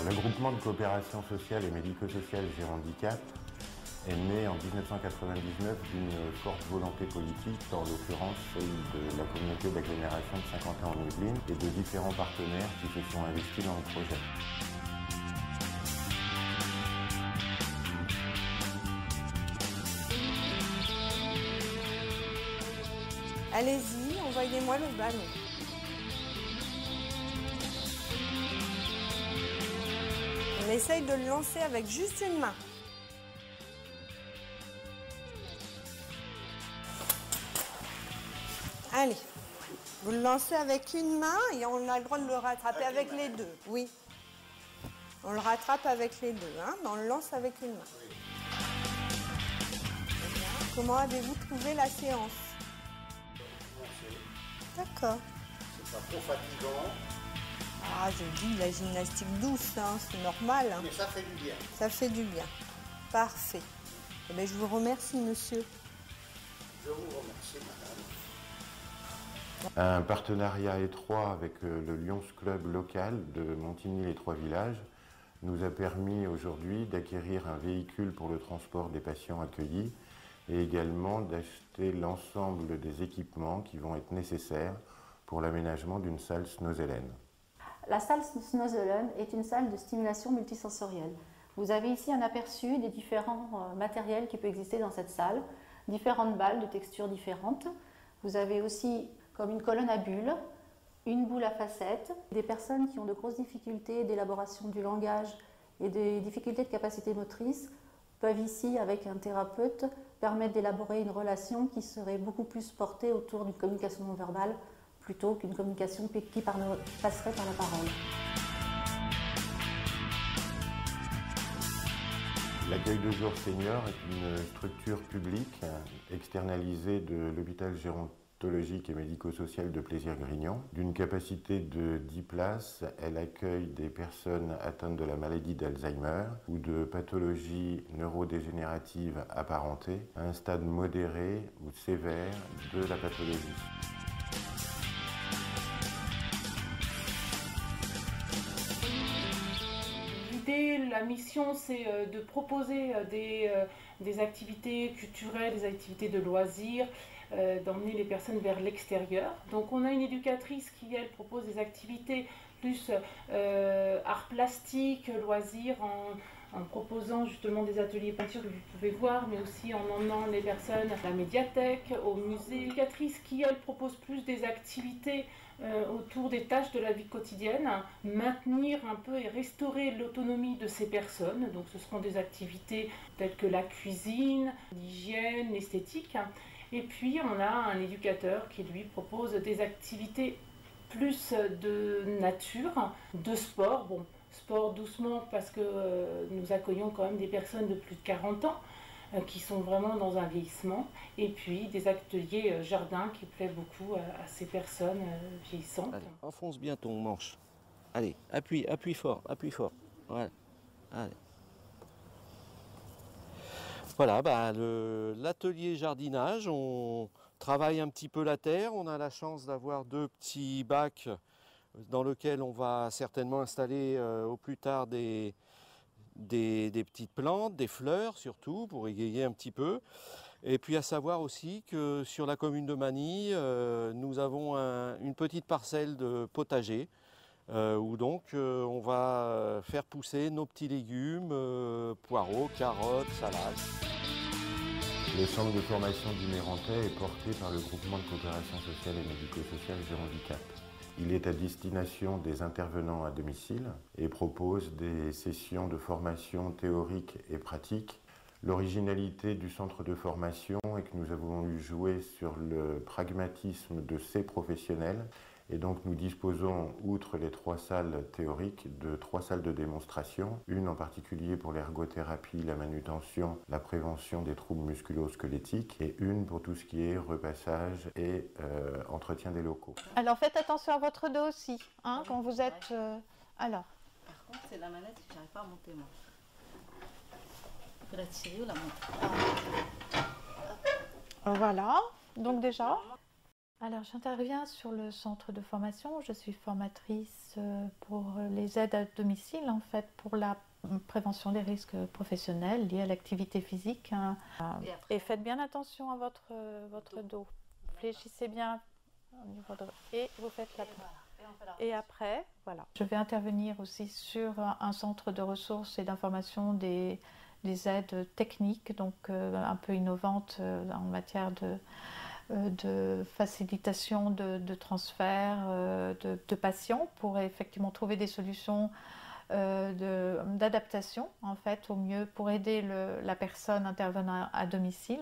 Le groupement de coopération sociale et médico-sociale Gérhandicap est né en 1999 d'une forte volonté politique, en l'occurrence celle de la communauté d'agglomération de Saint-Quentin-en-Yvelines et de différents partenaires qui se sont investis dans le projet. Allez-y, envoyez-moi le ballon. On essaye de le lancer avec juste une main. Allez, vous le lancez avec une main et on a le droit de le rattraper avec les deux. Oui. On le rattrape avec les deux, hein, mais on le lance avec une main. Comment avez-vous trouvé la séance? D'accord. C'est pas trop fatigant. Ah, je dis la gymnastique douce, hein, c'est normal. Hein. Mais ça fait du bien. Ça fait du bien. Parfait. Eh bien, je vous remercie, monsieur. Je vous remercie, madame. Un partenariat étroit avec le Lions Club local de Montigny-les-Trois-Villages nous a permis aujourd'hui d'acquérir un véhicule pour le transport des patients accueillis et également d'acheter l'ensemble des équipements qui vont être nécessaires pour l'aménagement d'une salle Snozelen. La salle Snozelen est une salle de stimulation multisensorielle. Vous avez ici un aperçu des différents matériels qui peuvent exister dans cette salle, différentes balles de textures différentes. Vous avez aussi comme une colonne à bulles, une boule à facettes. Des personnes qui ont de grosses difficultés d'élaboration du langage et des difficultés de capacité motrice peuvent ici, avec un thérapeute, permettre d'élaborer une relation qui serait beaucoup plus portée autour d'une communication non verbale plutôt qu'une communication qui passerait par la parole. L'accueil de jour senior est une structure publique externalisée de l'hôpital gérontologique et médico-social de Plaisir-Grignon. D'une capacité de 10 places, elle accueille des personnes atteintes de la maladie d'Alzheimer ou de pathologies neurodégénératives apparentées à un stade modéré ou sévère de la pathologie. La mission, c'est de proposer des activités culturelles, des activités de loisirs, d'emmener les personnes vers l'extérieur. Donc on a une éducatrice qui, elle, propose des activités plus arts plastiques, loisirs, en proposant justement des ateliers peinture que vous pouvez voir, mais aussi en emmenant les personnes à la médiathèque, au musée. L'éducatrice qui, elle, propose plus des activités autour des tâches de la vie quotidienne, maintenir un peu et restaurer l'autonomie de ces personnes. Donc ce seront des activités telles que la cuisine, l'hygiène, l'esthétique. Et puis on a un éducateur qui lui propose des activités plus de nature, de sport. Bon, sport doucement parce que nous accueillons quand même des personnes de plus de 40 ans qui sont vraiment dans un vieillissement, et puis des ateliers jardin qui plaît beaucoup à ces personnes vieillissantes. Allez, enfonce bien ton manche. Allez, appuie fort, appuie fort. Voilà. Allez. Voilà, l'atelier jardinage, on travaille un petit peu la terre. On a la chance d'avoir 2 petits bacs dans lesquels on va certainement installer au plus tard des petites plantes, des fleurs surtout, pour égayer un petit peu. Et puis à savoir aussi que sur la commune de Magny, nous avons une petite parcelle de potager où donc on va faire pousser nos petits légumes, poireaux, carottes, salades. Le centre de formation du Mérantais est porté par le groupement de coopération sociale et médico-sociale Gérhandicap. Il est à destination des intervenants à domicile et propose des sessions de formation théorique et pratique. L'originalité du centre de formation est que nous avons eu joué sur le pragmatisme de ces professionnels et donc nous disposons, outre les 3 salles théoriques, de 3 salles de démonstration, une en particulier pour l'ergothérapie, la manutention, la prévention des troubles musculo-squelettiques et une pour tout ce qui est repassage et entretien des locaux. Alors faites attention à votre dos aussi, hein, quand vous êtes... Alors. Par contre, c'est la manette que j'arrive pas à monter moi. Je peux la tirer ou la monter. Voilà, donc déjà... Alors, j'interviens sur le centre de formation. Je suis formatrice pour les aides à domicile, en fait, pour la prévention des risques professionnels liés à l'activité physique. Et faites bien attention à votre dos. Fléchissez bien au niveau de... Et vous faites la... Et après, voilà. Je vais intervenir aussi sur un centre de ressources et d'information des aides techniques, donc un peu innovantes en matière de facilitation de transfert de patients pour effectivement trouver des solutions d'adaptation en fait au mieux pour aider la personne intervenant à domicile.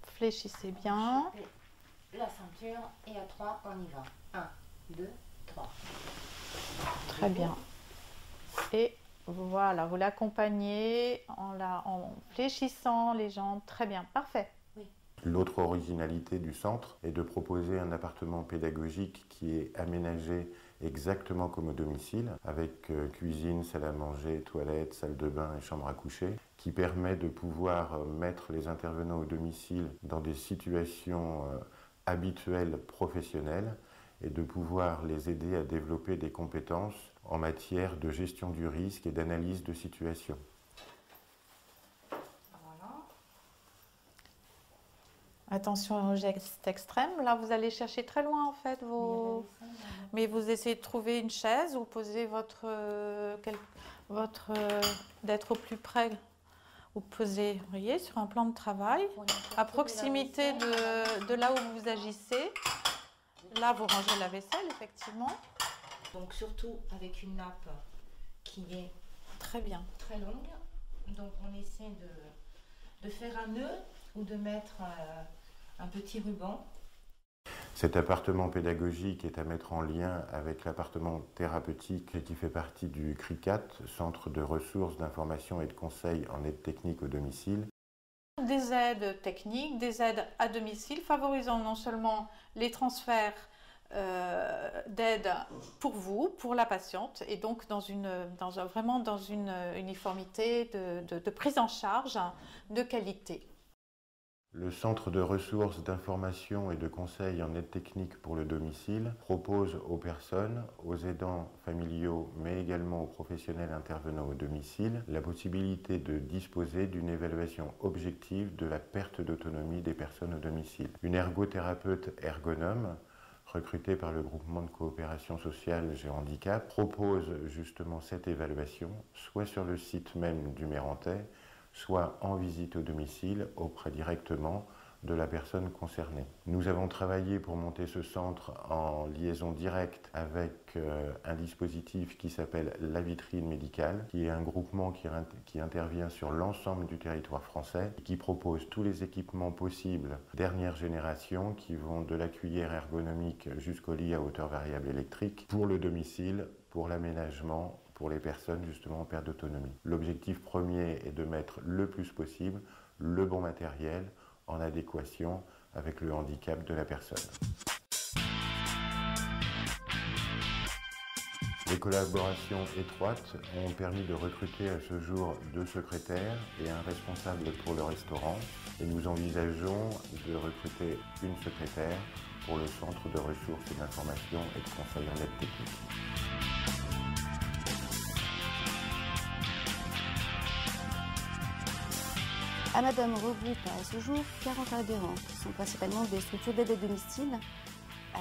Fléchissez bien. La ceinture et à 3 on y va. 1, 2, 3. Très bien. Et voilà, vous l'accompagnez en fléchissant les jambes. Très bien, parfait. L'autre originalité du centre est de proposer un appartement pédagogique qui est aménagé exactement comme au domicile, avec cuisine, salle à manger, toilette, salle de bain et chambre à coucher, qui permet de pouvoir mettre les intervenants au domicile dans des situations habituelles professionnelles et de pouvoir les aider à développer des compétences en matière de gestion du risque et d'analyse de situation. Attention aux gestes extrêmes. Là, vous allez chercher très loin, en fait, mais vous essayez de trouver une chaise ou poser d'être au plus près. Vous posez, vous voyez, sur un plan de travail, à proximité de là où vous agissez. Là, vous rangez la vaisselle, effectivement. Donc, surtout avec une nappe qui est très bien, très longue. Donc, on essaie de faire un nœud ou de mettre un petit ruban. Cet appartement pédagogique est à mettre en lien avec l'appartement thérapeutique qui fait partie du CRICAT, Centre de ressources, d'information et de conseil en aide technique au domicile. Des aides techniques, des aides à domicile, favorisant non seulement les transferts d'aide pour vous, pour la patiente, et donc vraiment dans une uniformité de prise en charge de qualité. Le Centre de ressources, d'information et de conseil en aide technique pour le domicile propose aux personnes, aux aidants familiaux, mais également aux professionnels intervenant au domicile, la possibilité de disposer d'une évaluation objective de la perte d'autonomie des personnes au domicile. Une ergothérapeute ergonome, recrutée par le groupement de coopération sociale Géhandicap, propose justement cette évaluation, soit sur le site même du Mérantais, soit en visite au domicile auprès directement de la personne concernée. Nous avons travaillé pour monter ce centre en liaison directe avec un dispositif qui s'appelle La Vitrine Médicale, qui est un groupement qui intervient sur l'ensemble du territoire français et qui propose tous les équipements possibles dernière génération qui vont de la cuillère ergonomique jusqu'au lit à hauteur variable électrique pour le domicile, pour l'aménagement, pour les personnes justement en perte d'autonomie. L'objectif premier est de mettre le plus possible le bon matériel en adéquation avec le handicap de la personne. Les collaborations étroites ont permis de recruter à ce jour 2 secrétaires et un responsable pour le restaurant. Et nous envisageons de recruter une secrétaire pour le Centre de ressources et d'information et de conseil en aide technique. Amadame regroupe à ce jour 40 adhérents, qui sont principalement des structures d'aide à domicile,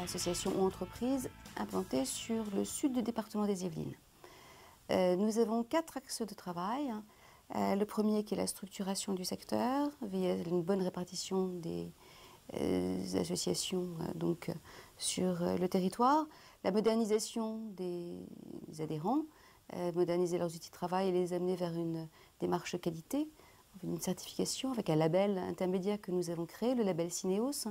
associations ou entreprises implantées sur le sud du département des Yvelines. Nous avons 4 axes de travail. Le premier qui est la structuration du secteur, via une bonne répartition des associations sur le territoire, la modernisation des adhérents, moderniser leurs outils de travail et les amener vers une démarche qualité, une certification avec un label intermédiaire que nous avons créé, le label Cineos.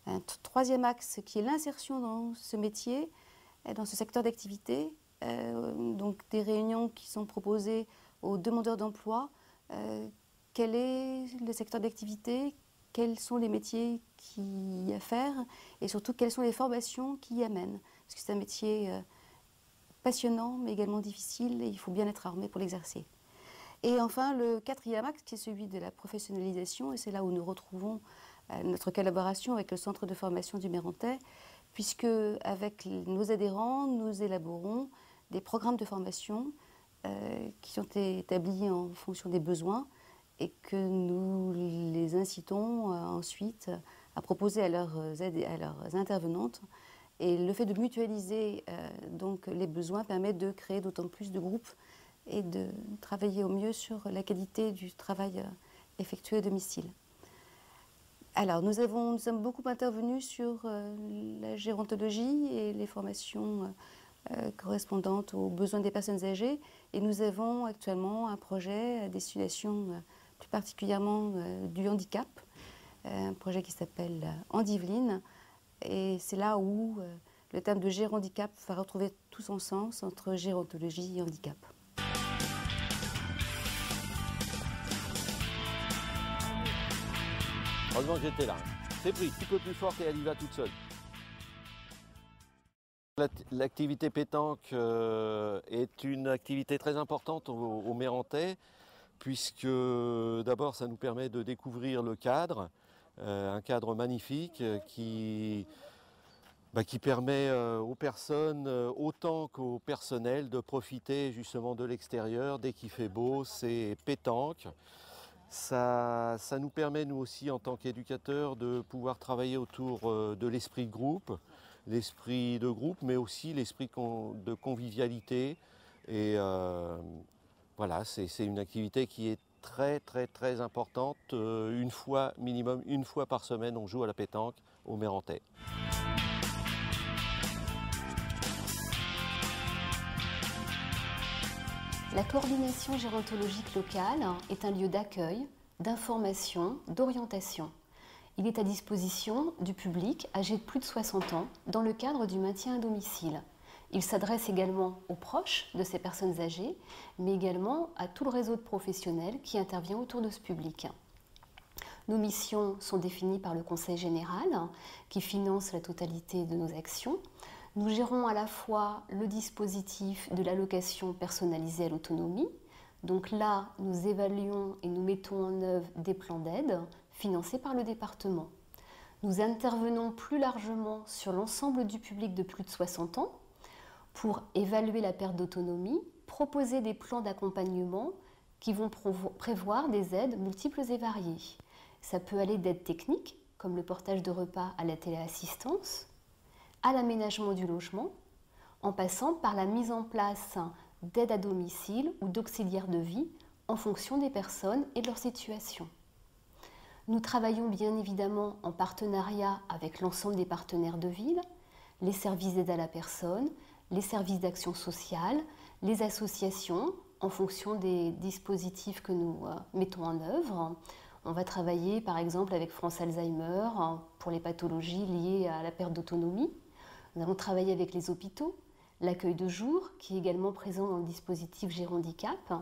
Un troisième axe qui est l'insertion dans ce métier, dans ce secteur d'activité, donc des réunions qui sont proposées aux demandeurs d'emploi. Quel est le secteur d'activité, quels sont les métiers qui y a à faire et surtout quelles sont les formations qui y amènent. Parce que c'est un métier passionnant mais également difficile et il faut bien être armé pour l'exercer. Et enfin, le quatrième axe qui est celui de la professionnalisation, et c'est là où nous retrouvons notre collaboration avec le centre de formation du Mérentais, puisque avec nos adhérents, nous élaborons des programmes de formation qui sont établis en fonction des besoins et que nous les incitons ensuite à proposer à leurs intervenantes. Et le fait de mutualiser donc les besoins permet de créer d'autant plus de groupes et de travailler au mieux sur la qualité du travail effectué à domicile. Alors, nous sommes beaucoup intervenus sur la gérontologie et les formations correspondantes aux besoins des personnes âgées. Et nous avons actuellement un projet à destination plus particulièrement du handicap, un projet qui s'appelle Handivline. Et c'est là où le terme de gérondicap va retrouver tout son sens entre gérontologie et handicap. Heureusement que j'étais là. C'est pris, un petit peu plus forte et elle y va toute seule. L'activité pétanque est une activité très importante au Mérentais, puisque d'abord ça nous permet de découvrir le cadre, un cadre magnifique qui permet aux personnes autant qu'au personnel de profiter justement de l'extérieur. Dès qu'il fait beau, c'est pétanque. Ça nous permet, nous aussi, en tant qu'éducateurs, de pouvoir travailler autour de l'esprit de groupe, mais aussi l'esprit de convivialité. Et voilà, c'est une activité qui est très, très, très importante. Minimum une fois par semaine, on joue à la pétanque au Mérentais. La coordination gérontologique locale est un lieu d'accueil, d'information, d'orientation. Il est à disposition du public âgé de plus de 60 ans dans le cadre du maintien à domicile. Il s'adresse également aux proches de ces personnes âgées, mais également à tout le réseau de professionnels qui intervient autour de ce public. Nos missions sont définies par le Conseil général, qui finance la totalité de nos actions. Nous gérons à la fois le dispositif de l'allocation personnalisée à l'autonomie. Donc là, nous évaluons et nous mettons en œuvre des plans d'aide financés par le département. Nous intervenons plus largement sur l'ensemble du public de plus de 60 ans pour évaluer la perte d'autonomie, proposer des plans d'accompagnement qui vont prévoir des aides multiples et variées. Ça peut aller d'aides techniques, comme le portage de repas à la téléassistance, à l'aménagement du logement, en passant par la mise en place d'aides à domicile ou d'auxiliaires de vie en fonction des personnes et de leur situation. Nous travaillons bien évidemment en partenariat avec l'ensemble des partenaires de ville, les services d'aide à la personne, les services d'action sociale, les associations, en fonction des dispositifs que nous mettons en œuvre. On va travailler par exemple avec France Alzheimer pour les pathologies liées à la perte d'autonomie. Nous allons travailler avec les hôpitaux, l'accueil de jour, qui est également présent dans le dispositif Gérondicap,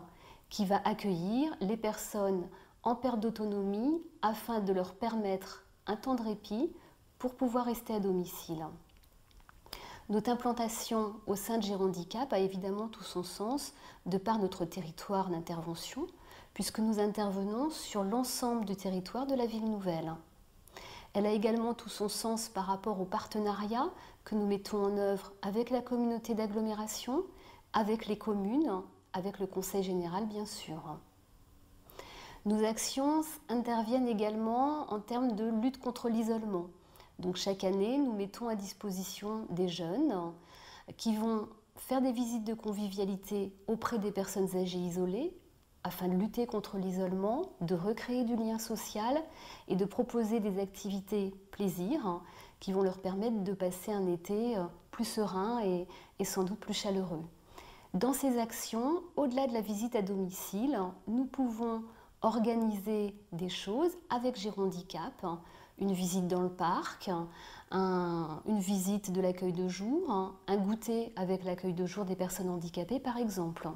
qui va accueillir les personnes en perte d'autonomie afin de leur permettre un temps de répit pour pouvoir rester à domicile. Notre implantation au sein de Gérondicap a évidemment tout son sens de par notre territoire d'intervention, puisque nous intervenons sur l'ensemble du territoire de la ville nouvelle. Elle a également tout son sens par rapport au partenariat que nous mettons en œuvre avec la communauté d'agglomération, avec les communes, avec le Conseil général bien sûr. Nos actions interviennent également en termes de lutte contre l'isolement. Donc chaque année, nous mettons à disposition des jeunes qui vont faire des visites de convivialité auprès des personnes âgées isolées afin de lutter contre l'isolement, de recréer du lien social et de proposer des activités plaisir qui vont leur permettre de passer un été plus serein et sans doute plus chaleureux. Dans ces actions, au-delà de la visite à domicile, nous pouvons organiser des choses avec Gérondicap, une visite dans le parc, une visite de l'accueil de jour, un goûter avec l'accueil de jour des personnes handicapées par exemple.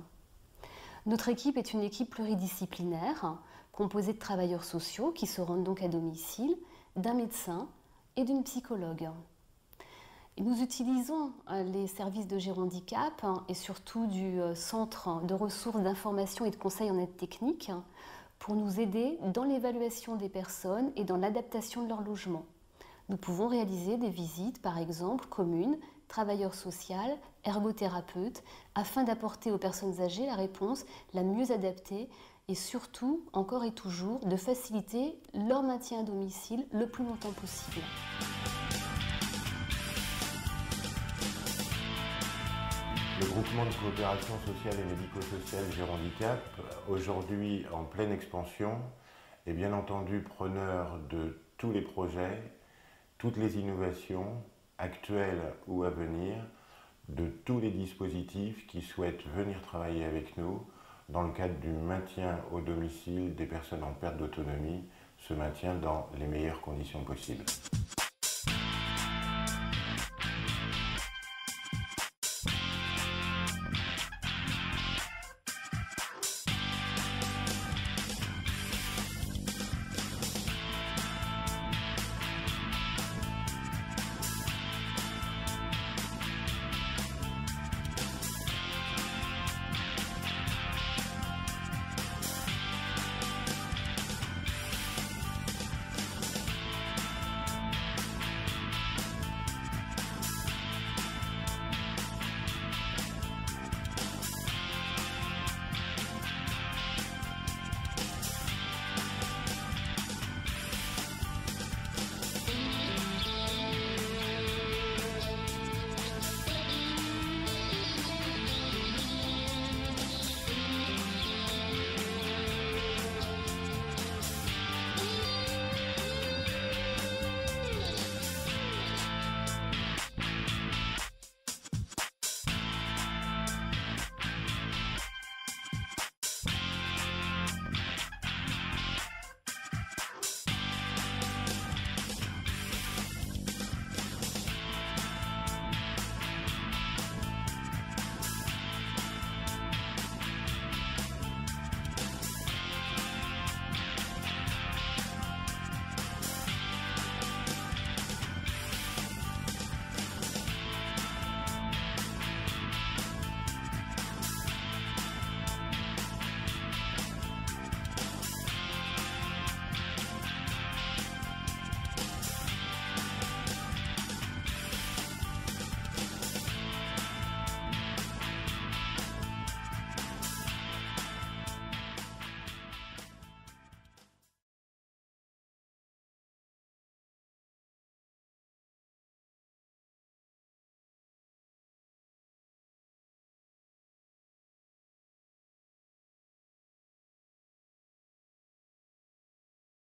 Notre équipe est une équipe pluridisciplinaire, composée de travailleurs sociaux qui se rendent donc à domicile, d'un médecin et d'une psychologue. Et nous utilisons les services de Gérondicap et surtout du Centre de ressources d'information et de conseil en aide technique pour nous aider dans l'évaluation des personnes et dans l'adaptation de leur logement. Nous pouvons réaliser des visites, par exemple, communes, travailleurs sociaux, ergothérapeutes, afin d'apporter aux personnes âgées la réponse la mieux adaptée et surtout, encore et toujours, de faciliter leur maintien à domicile le plus longtemps possible. Le groupement de coopération sociale et médico-sociale Gérhandicap, aujourd'hui en pleine expansion, est bien entendu preneur de tous les projets, toutes les innovations, actuelles ou à venir, de tous les dispositifs qui souhaitent venir travailler avec nous dans le cadre du maintien au domicile des personnes en perte d'autonomie, ce maintien dans les meilleures conditions possibles.